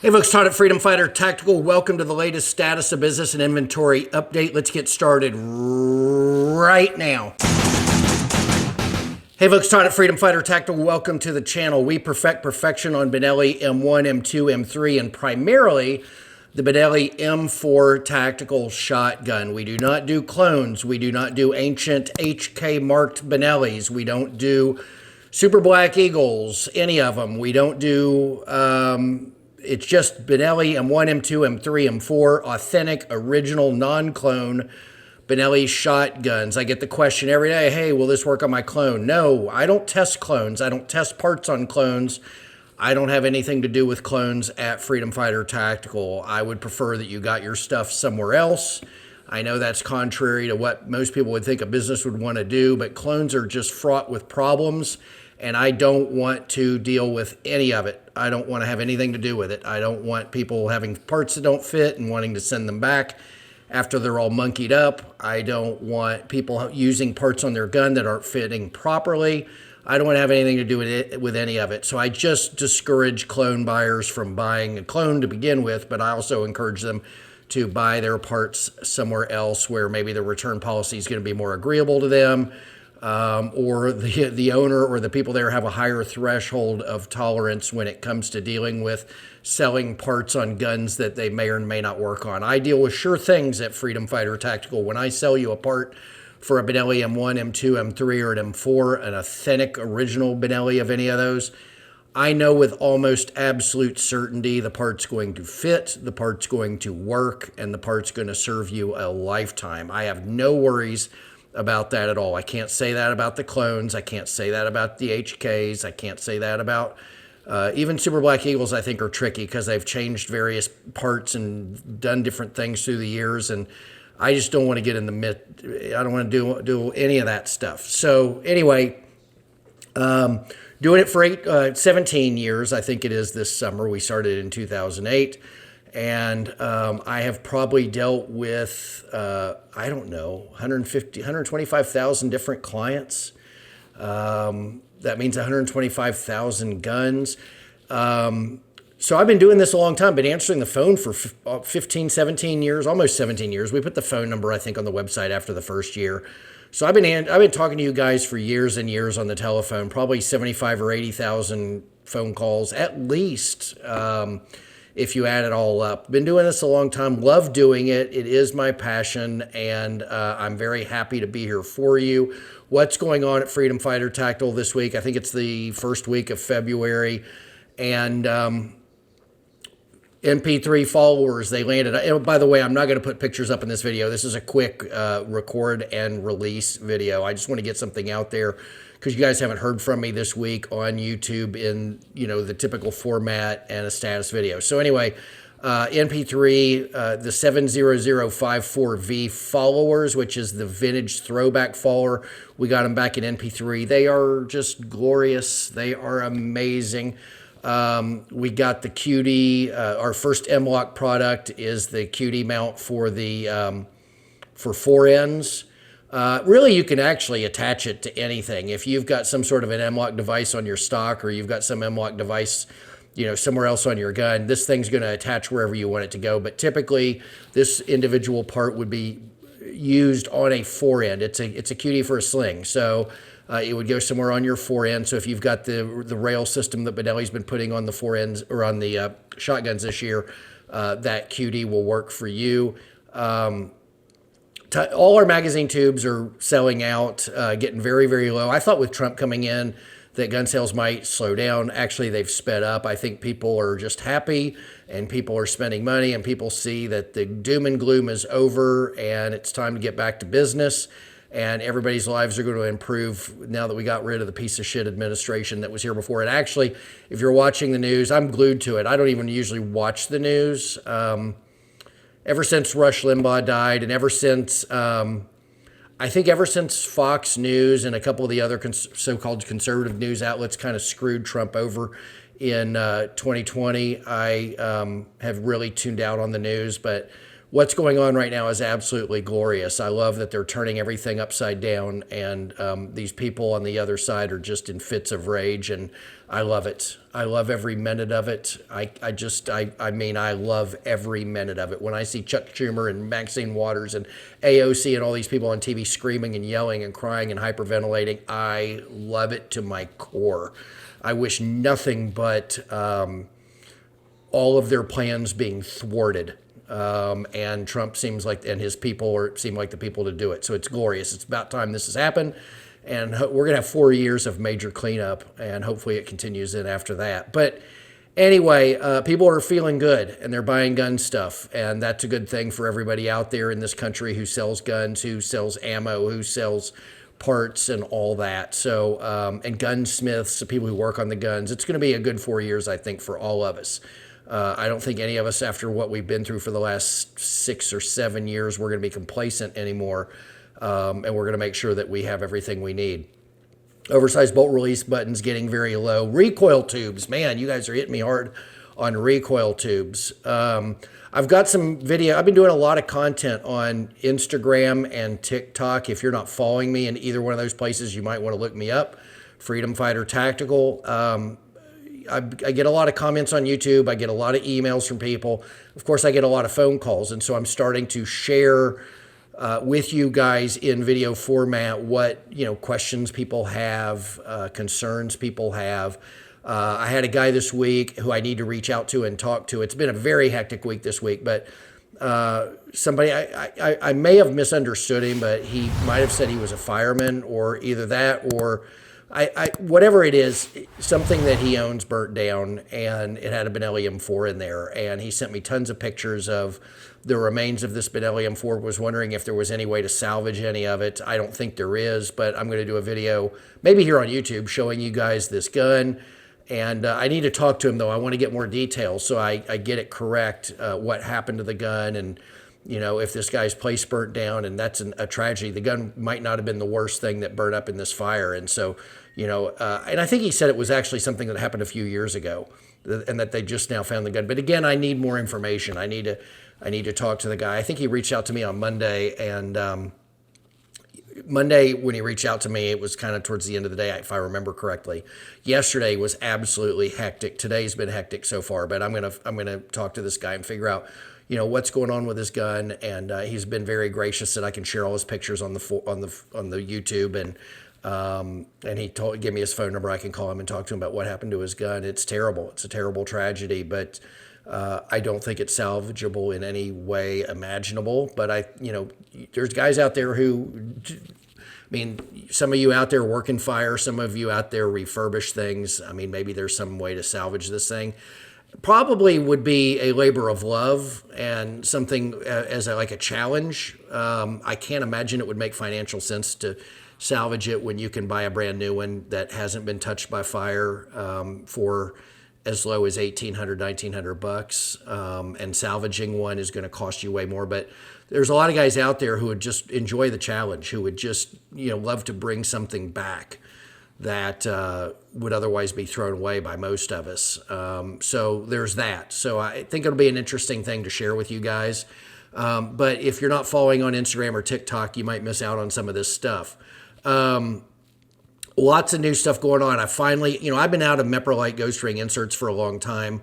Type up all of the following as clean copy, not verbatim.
Hey folks, Todd at Freedom Fighter Tactical. Welcome to the latest status of business and inventory update. Let's get started right now. Hey folks, Todd at Freedom Fighter Tactical. Welcome to the channel. We perfect perfection on Benelli M1, M2, M3, and primarily the Benelli M4 tactical shotgun. We do not do clones. We do not do ancient HK marked Benellis. We don't do Super Black Eagles, any of them. We don't do... It's just Benelli M1, M2, M3, M4, authentic, original, non-clone Benelli shotguns. I get the question every day, hey, will this work on my clone? No, I don't test clones. I don't test parts on clones. I don't have anything to do with clones at Freedom Fighter Tactical. I would prefer that you got your stuff somewhere else. I know that's contrary to what most people would think a business would want to do, but clones are just fraught with problems, and I don't want to deal with any of it. I don't want to have anything to do with it. I don't want people having parts that don't fit and wanting to send them back after they're all monkeyed up. I don't want people using parts on their gun that aren't fitting properly. I don't want to have anything to do with any of it. So I just discourage clone buyers from buying a clone to begin with, but I also encourage them to buy their parts somewhere else where maybe the return policy is going to be more agreeable to them. Or the owner or the people there have a higher threshold of tolerance when it comes to dealing with selling parts on guns that they may or may not work on. I deal with sure things at Freedom Fighter Tactical. When I sell you a part for a Benelli M1, M2, M3, or an M4, an authentic original Benelli of any of those, I know with almost absolute certainty the part's going to fit, the part's going to work, and the part's going to serve you a lifetime. I have no worries about that at all. I can't say that about the clones. I can't say that about the HKs. I can't say that about even Super Black Eagles. I think are tricky because they've changed various parts and done different things through the years, and I just don't want to get in the I don't want to do any of that stuff. So anyway, doing it for 17 years, I think it is this summer. We started in 2008. And I have probably dealt with, I don't know, 125,000 different clients. That means 125,000 guns. So I've been doing this a long time, been answering the phone for 15, 17 years, almost 17 years. We put the phone number, I think, on the website after the first year. So I've been talking to you guys for years and years on the telephone, probably 75 or 80,000 phone calls at least. If you add it all up. Been doing this a long time, love doing it. It is my passion, and I'm very happy to be here for you. What's going on at Freedom Fighter Tactical this week? I think it's the first week of February, and MP3 followers, they landed. And by the way, I'm not going to put pictures up in this video. This is a quick record and release video. I just want to get something out there because you guys haven't heard from me this week on YouTube in, the typical format and a status video. So anyway, NP3, the 70054V followers, which is the vintage throwback follower. We got them back in NP3. They are just glorious. They are amazing. We got the QD, our first M-Lock product is the QD mount for the, for 4Ns. Really, you can actually attach it to anything. If you've got some sort of an M-Lock device on your stock or you've got some M-Lock device, somewhere else on your gun, this thing's going to attach wherever you want it to go. But typically, this individual part would be used on a 4N. It's a QD for a sling. So it would go somewhere on your 4N. So if you've got the rail system that Benelli's been putting on the 4Ns or on the shotguns this year, that QD will work for you. All our magazine tubes are selling out, getting very, very low. I thought with Trump coming in that gun sales might slow down. Actually, they've sped up. I think people are just happy and people are spending money and people see that the doom and gloom is over and it's time to get back to business and everybody's lives are going to improve now that we got rid of the piece of shit administration that was here before. And actually, if you're watching the news, I'm glued to it. I don't even usually watch the news. Ever since Rush Limbaugh died and ever since, I think ever since Fox News and a couple of the other so-called conservative news outlets kind of screwed Trump over in 2020, I have really tuned out on the news. But what's going on right now is absolutely glorious. I love that they're turning everything upside down, and these people on the other side are just in fits of rage, and I love it. I love every minute of it. I mean, I love every minute of it. When I see Chuck Schumer and Maxine Waters and AOC and all these people on TV screaming and yelling and crying and hyperventilating, I love it to my core. I wish nothing but all of their plans being thwarted. And Trump seems like, and his people seem like the people to do it. So it's glorious. It's about time this has happened. And we're going to have 4 years of major cleanup, and hopefully it continues in after that. But anyway, people are feeling good, and they're buying gun stuff. And that's a good thing for everybody out there in this country who sells guns, who sells ammo, who sells parts and all that. So, and gunsmiths, the people who work on the guns. It's going to be a good 4 years, I think, for all of us. I don't think any of us, after what we've been through for the last 6 or 7 years, we're going to be complacent anymore. And we're going to make sure that we have everything we need. Oversized bolt release buttons getting very low. Recoil tubes. Man, you guys are hitting me hard on recoil tubes. I've got some video. I've been doing a lot of content on Instagram and TikTok. If you're not following me in either one of those places, you might want to look me up. Freedom Fighter Tactical. I get a lot of comments on YouTube. I get a lot of emails from people. Of course, I get a lot of phone calls. And so I'm starting to share with you guys in video format what, questions people have, concerns people have. I had a guy this week who I need to reach out to and talk to. It's been a very hectic week this week, but somebody, I may have misunderstood him, but he might have said he was a fireman, or either that or whatever it is, something that he owns burnt down, and it had a Benelli M4 in there. And he sent me tons of pictures of the remains of this Benelli M4, was wondering if there was any way to salvage any of it. I don't think there is, but I'm going to do a video, maybe here on YouTube, showing you guys this gun. And I need to talk to him, though. I want to get more details so I get it correct, what happened to the gun, and if this guy's place burnt down, and that's a tragedy. The gun might not have been the worst thing that burned up in this fire. And so, and I think he said it was actually something that happened a few years ago, and that they just now found the gun. But again, I need more information. I need to talk to the guy. I think he reached out to me on Monday, and Monday when he reached out to me, it was kind of towards the end of the day, if I remember correctly. Yesterday was absolutely hectic. Today's been hectic so far, but I'm gonna talk to this guy and figure out, what's going on with his gun. And he's been very gracious that I can share all his pictures on the YouTube, and he gave me his phone number. I can call him and talk to him about what happened to his gun. It's terrible. It's a terrible tragedy, but I don't think it's salvageable in any way imaginable. But there's guys out there who, some of you out there work in fire, some of you out there refurbish things. Maybe there's some way to salvage this thing. Probably would be a labor of love and something as like a challenge. I can't imagine it would make financial sense to salvage it when you can buy a brand new one that hasn't been touched by fire for as low as $1,800, $1,900, and salvaging one is going to cost you way more. But there's a lot of guys out there who would just enjoy the challenge, who would just love to bring something back that would otherwise be thrown away by most of us. So there's that. So I think it'll be an interesting thing to share with you guys. But if you're not following on Instagram or TikTok, you might miss out on some of this stuff. Lots of new stuff going on. I finally, I've been out of Meprolite ghost ring inserts for a long time.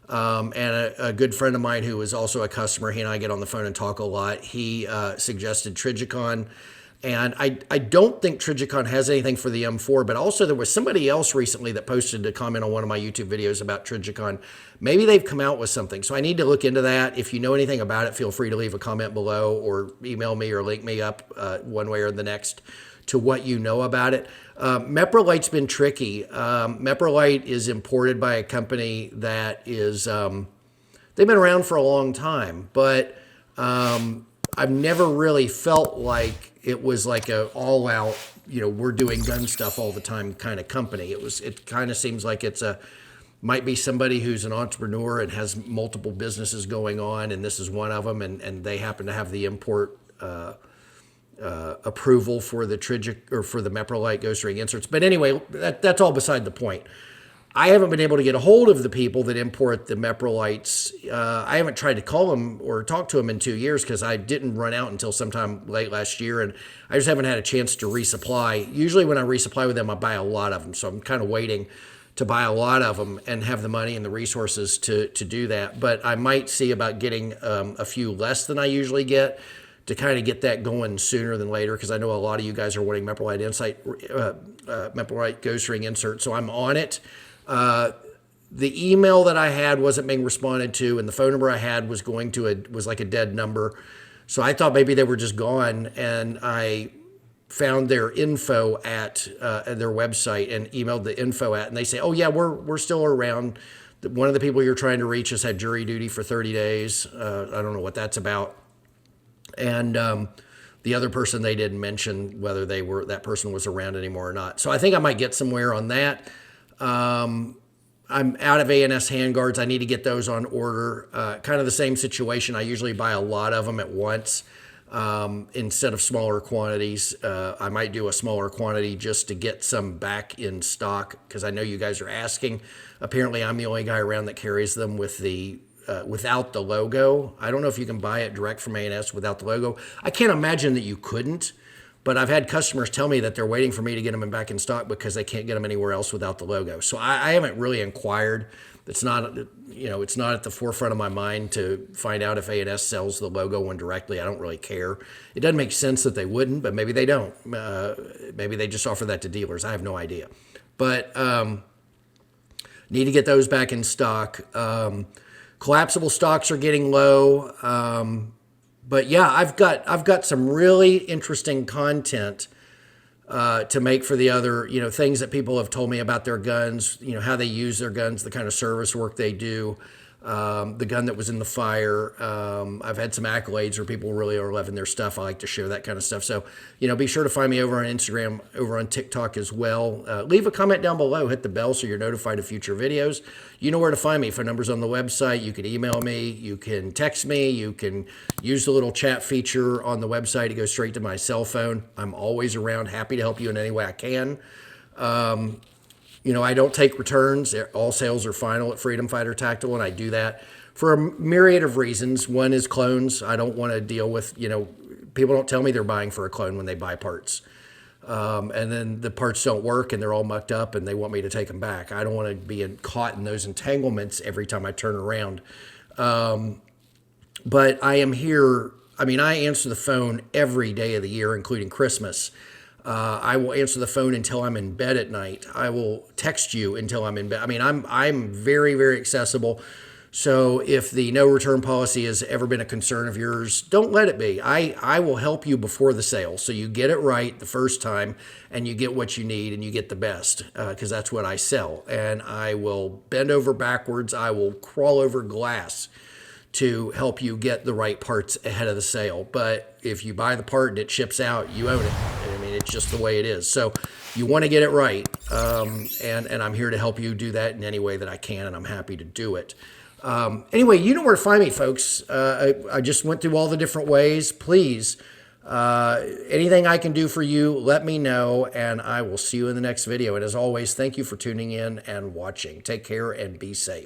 And a good friend of mine who is also a customer, he and I get on the phone and talk a lot. He suggested Trigicon. And I don't think Trigicon has anything for the M4, but also there was somebody else recently that posted a comment on one of my YouTube videos about Trigicon. Maybe they've come out with something. So I need to look into that. If you know anything about it, feel free to leave a comment below or email me or link me up one way or the next to what you know about it. Meprolite's been tricky. Meprolite is imported by a company that is, they've been around for a long time, but I've never really felt like it was like a all out, we're doing gun stuff all the time kind of company. It kind of seems like might be somebody who's an entrepreneur and has multiple businesses going on, and this is one of them, and they happen to have the import approval for the for the Meprolite ghost ring inserts. But anyway, that's all beside the point. I haven't been able to get a hold of the people that import the Meprolites. I haven't tried to call them or talk to them in 2 years because I didn't run out until sometime late last year, and I just haven't had a chance to resupply. Usually when I resupply with them, I buy a lot of them, so I'm kind of waiting to buy a lot of them and have the money and the resources to do that. But I might see about getting a few less than I usually get to kind of get that going sooner than later, because I know a lot of you guys are wanting Meprolite ghost ring insert, so I'm on it. The email that I had wasn't being responded to, and the phone number I had was was like a dead number. So I thought maybe they were just gone, and I found their info at their website and emailed the info at, and they say, "Oh yeah, we're still around. One of the people you're trying to reach has had jury duty for 30 days. I don't know what that's about." And the other person, they didn't mention whether that person was around anymore or not. So I think I might get somewhere on that. I'm out of ANS handguards. I need to get those on order. Kind of the same situation. I usually buy a lot of them at once instead of smaller quantities. I might do a smaller quantity just to get some back in stock, because I know you guys are asking. Apparently, I'm the only guy around that carries them with without the logo. I don't know if you can buy it direct from ANS without the logo. I can't imagine that you couldn't. But I've had customers tell me that they're waiting for me to get them back in stock because they can't get them anywhere else without the logo. So I haven't really inquired. It's not, it's not at the forefront of my mind to find out if ANS sells the logo one directly. I don't really care. It doesn't make sense that they wouldn't, but maybe they don't. Maybe they just offer that to dealers. I have no idea. But need to get those back in stock. Collapsible stocks are getting low. But yeah, I've got some really interesting content to make for the other, things that people have told me about their guns, how they use their guns, the kind of service work they do, the gun that was in the fire. I've had some accolades where people really are loving their stuff. I like to share that kind of stuff. So, be sure to find me over on Instagram, over on TikTok as well. Leave a comment down below, hit the bell so you're notified of future videos. You know where to find me. Phone number's on the website. You can email me. You can text me. You can use the little chat feature on the website. It goes straight to my cell phone. I'm always around, happy to help you in any way I can. I don't take returns. All sales are final at Freedom Fighter Tactical, and I do that for a myriad of reasons. One is clones. I don't want to deal with, people don't tell me they're buying for a clone when they buy parts. And then the parts don't work and they're all mucked up and they want me to take them back. I don't want to be caught in those entanglements every time I turn around. But I am here. I answer the phone every day of the year, including Christmas. I will answer the phone until I'm in bed at night. I will text you until I'm in bed. I'm very, very accessible. So if the no return policy has ever been a concern of yours, don't let it be. I will help you before the sale. So you get it right the first time and you get what you need and you get the best, because that's what I sell. And I will bend over backwards. I will crawl over glass to help you get the right parts ahead of the sale. But if you buy the part and it ships out, you own it. It's just the way it is. So you want to get it right. And I'm here to help you do that in any way that I can, and I'm happy to do it. Anyway, you know where to find me, folks. I just went through all the different ways. Please, anything I can do for you, let me know, and I will see you in the next video. And as always, thank you for tuning in and watching. Take care and be safe.